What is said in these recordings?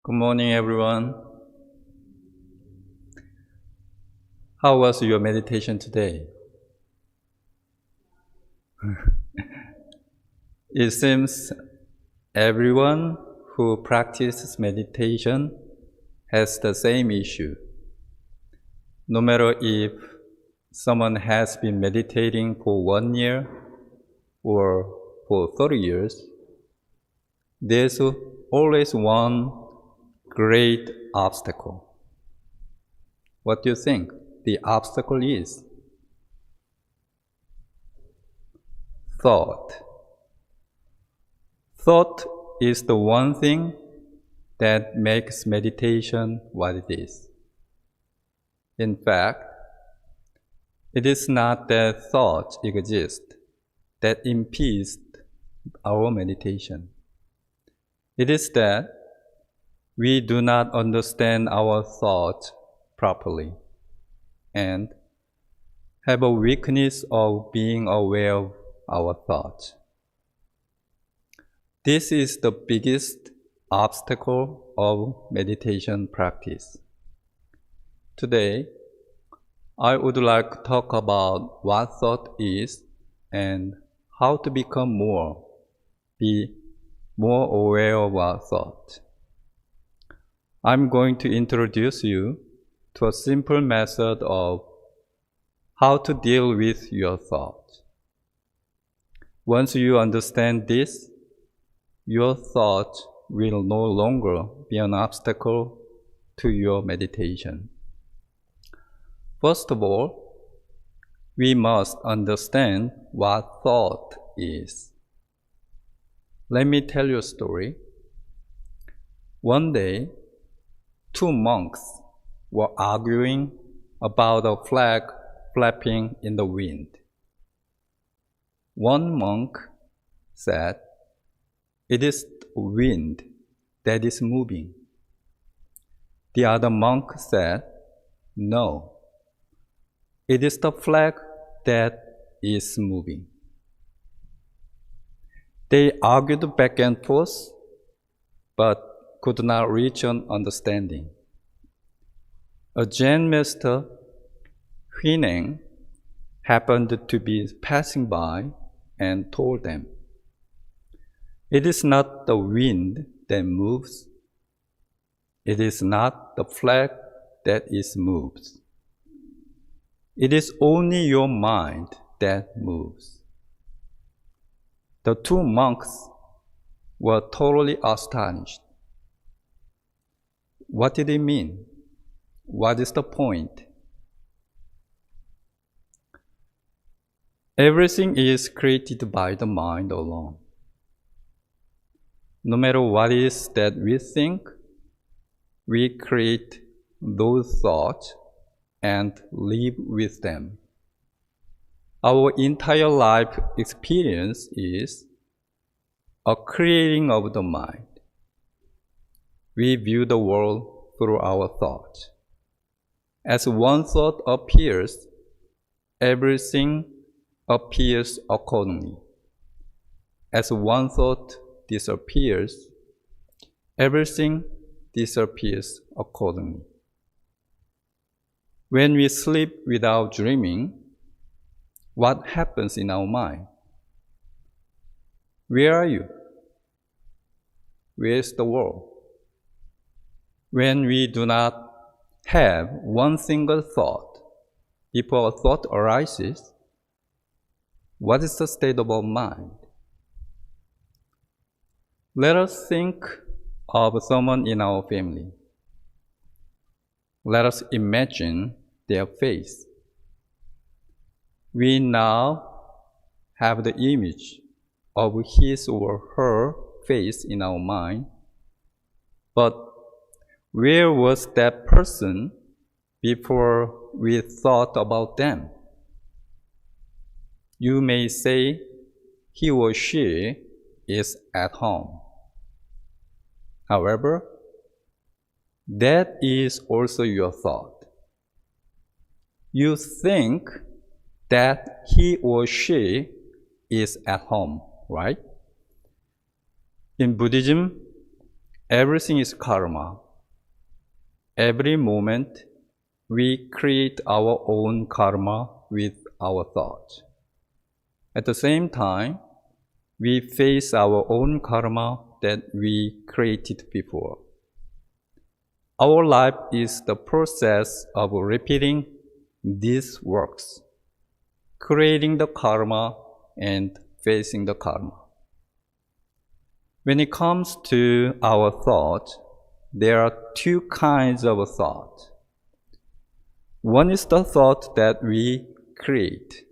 Good morning, everyone. How was your meditation today? It seems everyone who practices meditation has the same issue. No matter if someone has been meditating for 1 year or for 30 years, there's always one great obstacle. What do you think the obstacle is? Thought. Thought is the one thing that makes meditation what it is. In fact, it is not that thoughts exist that impedes our meditation. It is that we do not understand our thoughts properly and have a weakness of being aware of our thoughts. This is the biggest obstacle of meditation practice. Today, I would like to talk about what thought is and how to be more aware of our thoughts. I'm going to introduce you to a simple method of how to deal with your thoughts. Once you understand this, your thoughts will no longer be an obstacle to your meditation. First of all, we must understand what thought is. Let me tell you a story. One day, 2 monks were arguing about a flag flapping in the wind. One monk said, "It is the wind that is moving." The other monk said, "No, it is the flag that is moving." They argued back and forth, but could not reach an understanding. A Zen master, Huineng, happened to be passing by and told them, "It is not the wind that moves. It is not the flag that is moved. It is only your mind that moves." The 2 monks were totally astonished. What did it mean? What is the point? Everything is created by the mind alone. No matter what it is that we think, we create those thoughts and live with them. Our entire life experience is a creating of the mind. We view the world through our thoughts. As one thought appears, everything appears accordingly. As one thought disappears, everything disappears accordingly. When we sleep without dreaming, what happens in our mind? Where are you? Where is the world? When we do not have one single thought, before a thought arises, what is the state of our mind? Let us think of someone in our family. Let us imagine their face. We now have the image of his or her face in our mind, but where was that person before we thought about them? You may say he or she is at home. However, that is also your thought. You think that he or she is at home, right? In Buddhism, everything is karma. Every moment, we create our own karma with our thoughts. At the same time, we face our own karma that we created before. Our life is the process of repeating these works, creating the karma and facing the karma. When it comes to our thoughts, there are two kinds of thought. One is the thought that we create,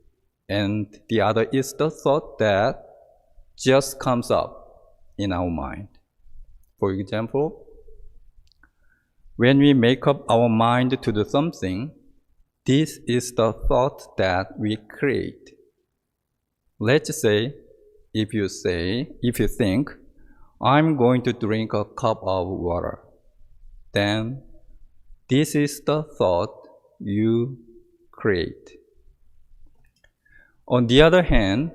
and the other is the thought that just comes up in our mind. For example, when we make up our mind to do something, this is the thought that we create. Let's say, if you think, I'm going to drink a cup of water, then this is the thought you create. On the other hand,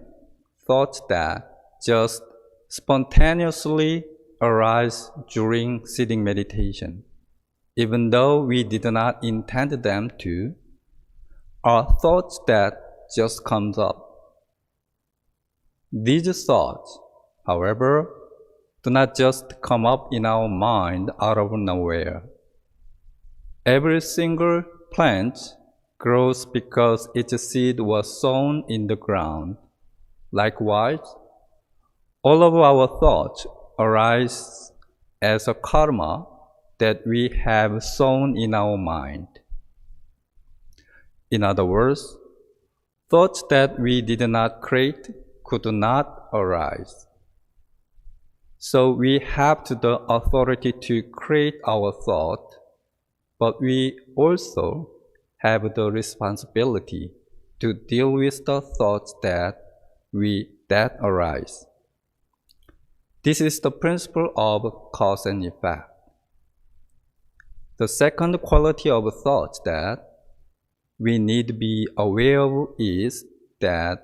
thoughts that just spontaneously arise during sitting meditation, even though we did not intend them to, are thoughts that just comes up. These thoughts, however, do not just come up in our mind out of nowhere. Every single plant grows because its seed was sown in the ground. Likewise, all of our thoughts arise as a karma that we have sown in our mind. In other words, thoughts that we did not create could not arise. So we have the authority to create our thought, but we also have the responsibility to deal with the thoughts that arise. This is the principle of cause and effect. The second quality of thoughts that we need to be aware of is that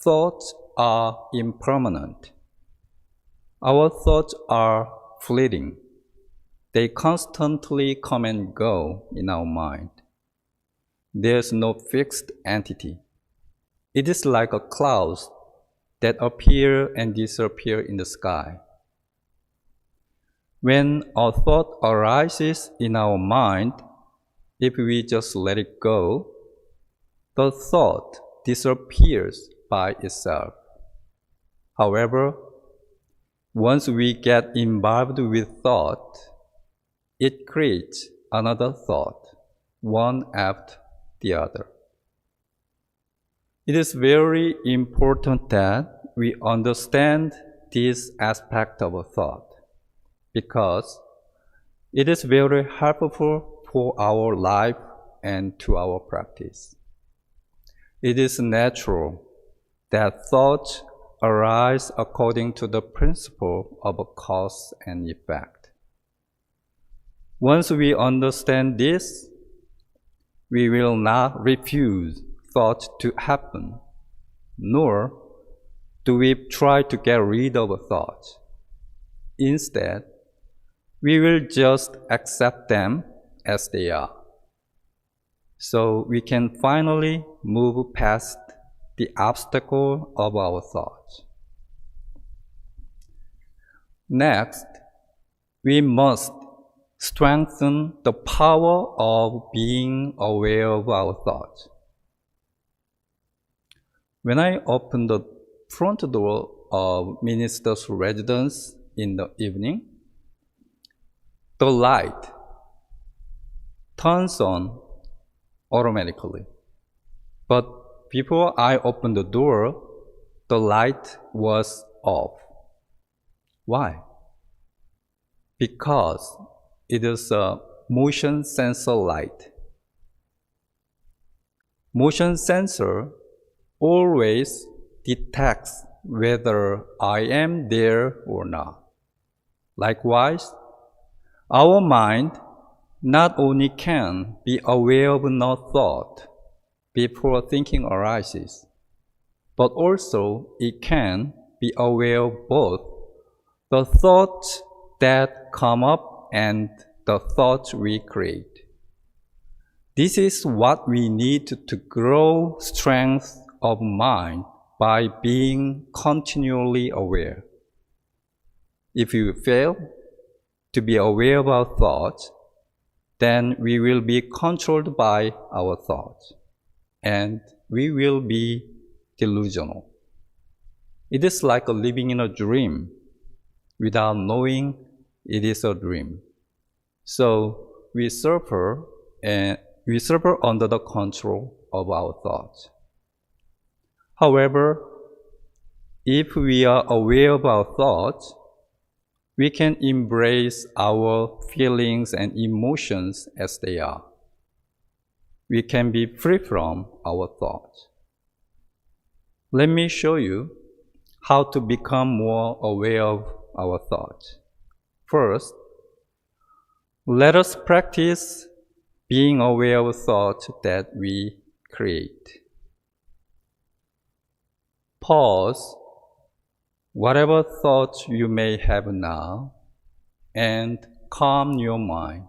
thoughts are impermanent. Our thoughts are fleeting. They constantly come and go in our mind. There's no fixed entity. It is like a cloud that appear and disappear in the sky. When a thought arises in our mind, if we just let it go, the thought disappears by itself. However, once we get involved with thought, it creates another thought, one after the other. It is very important that we understand this aspect of a thought, because it is very helpful for our life and to our practice. It is natural that thoughts arise according to the principle of cause and effect. Once we understand this, we will not refuse thoughts to happen, nor do we try to get rid of thoughts. Instead, we will just accept them as they are, so we can finally move past the obstacle of our thoughts. Next, we must strengthen the power of being aware of our thoughts. When I open the front door of minister's residence in the evening, the light turns on automatically. But before I opened the door, the light was off. Why? Because it is a motion sensor light. Motion sensor always detects whether I am there or not. Likewise, our mind not only can be aware of no thought before thinking arises, but also it can be aware of both the thought that come up and the thoughts we create. This is what we need to grow strength of mind by being continually aware. If you fail to be aware of our thoughts, then we will be controlled by our thoughts, and we will be delusional. It is like living in a dream without knowing it is a dream. So we suffer under the control of our thoughts. However, if we are aware of our thoughts, we can embrace our feelings and emotions as they are. We can be free from our thoughts. Let me show you how to become more aware of our thoughts. First, let us practice being aware of thoughts that we create. Pause whatever thoughts you may have now and calm your mind.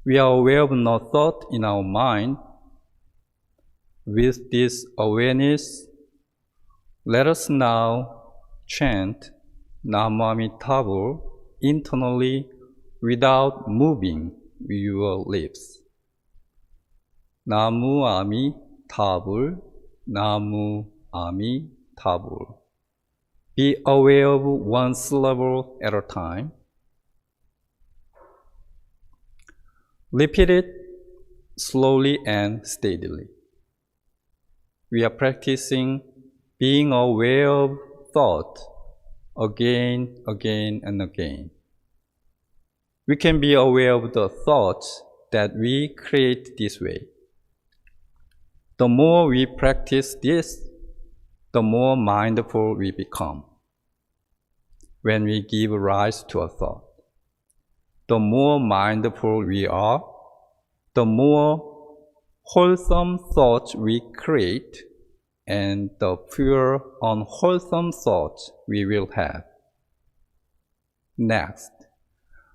We are aware of no thought in our mind. With this awareness, let us now chant Namamitabur internally without moving your lips. Namu Ami Tabur, Namu Ami Tabur. Be aware of one syllable at a time. Repeat it slowly and steadily. We are practicing being aware of thought again, and again. We can be aware of the thoughts that we create this way. The more we practice this, the more mindful we become. When we give rise to a thought, the more mindful we are, the more wholesome thoughts we create, and the fewer unwholesome thoughts we will have. Next,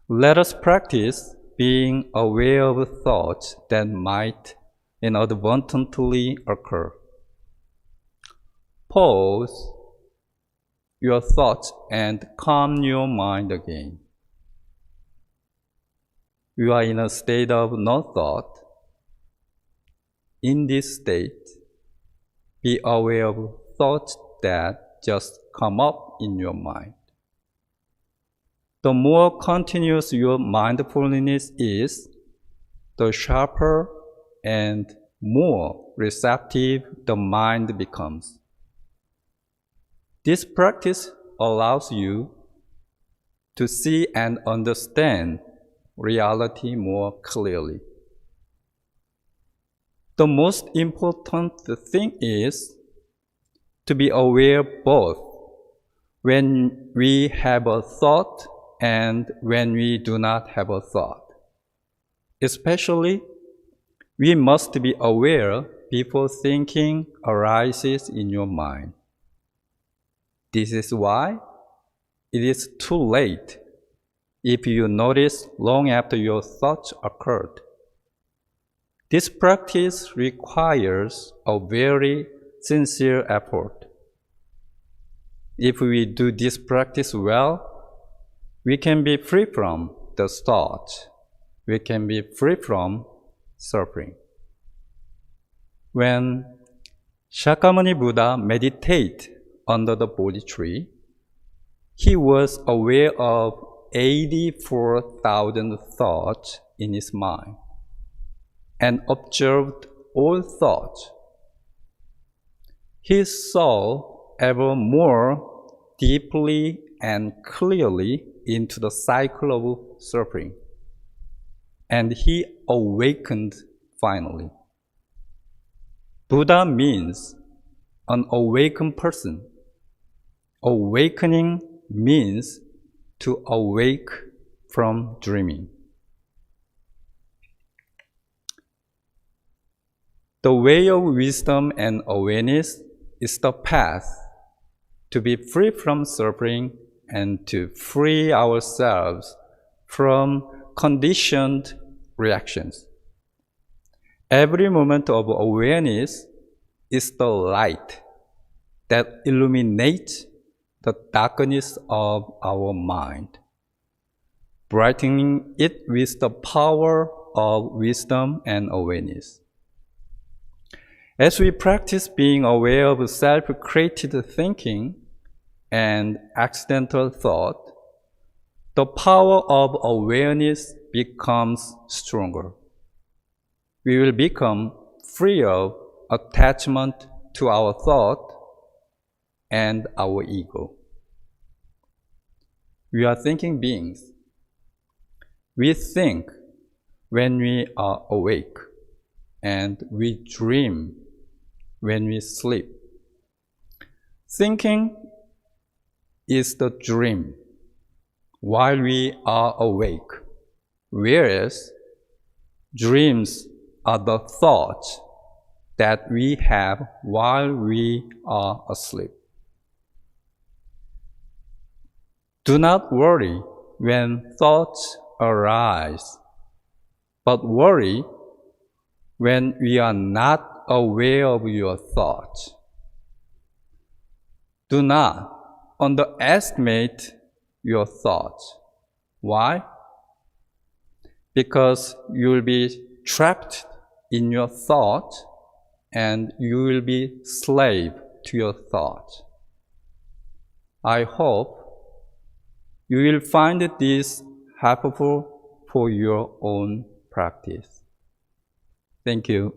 let us practice being aware of thoughts that might inadvertently occur. Pause your thoughts and calm your mind again. You are in a state of no thought. In this state, be aware of thoughts that just come up in your mind. The more continuous your mindfulness is, the sharper and more receptive the mind becomes. This practice allows you to see and understand reality more clearly. The most important thing is to be aware both when we have a thought and when we do not have a thought. Especially, we must be aware before thinking arises in your mind. This is why it is too late if you notice long after your thoughts occurred. This practice requires a very sincere effort. If we do this practice well, we can be free from the thoughts. We can be free from suffering. When Shakyamuni Buddha meditated under the Bodhi tree, he was aware of 84,000 thoughts in his mind and observed all thoughts. He saw ever more deeply and clearly into the cycle of suffering, and he awakened finally. Buddha means an awakened person. Awakening means to awake from dreaming. The way of wisdom and awareness is the path to be free from suffering and to free ourselves from conditioned reactions. Every moment of awareness is the light that illuminates the darkness of our mind, brightening it with the power of wisdom and awareness. As we practice being aware of self-created thinking and accidental thought, the power of awareness becomes stronger. We will become free of attachment to our thought and our ego. We are thinking beings. We think when we are awake, and we dream when we sleep. Thinking is the dream while we are awake, whereas dreams are the thoughts that we have while we are asleep. Do not worry when thoughts arise, but worry when we are not aware of your thoughts. Do not underestimate your thoughts. Why? Because you will be trapped in your thoughts and you will be slave to your thoughts. I hope you will find this helpful for your own practice. Thank you.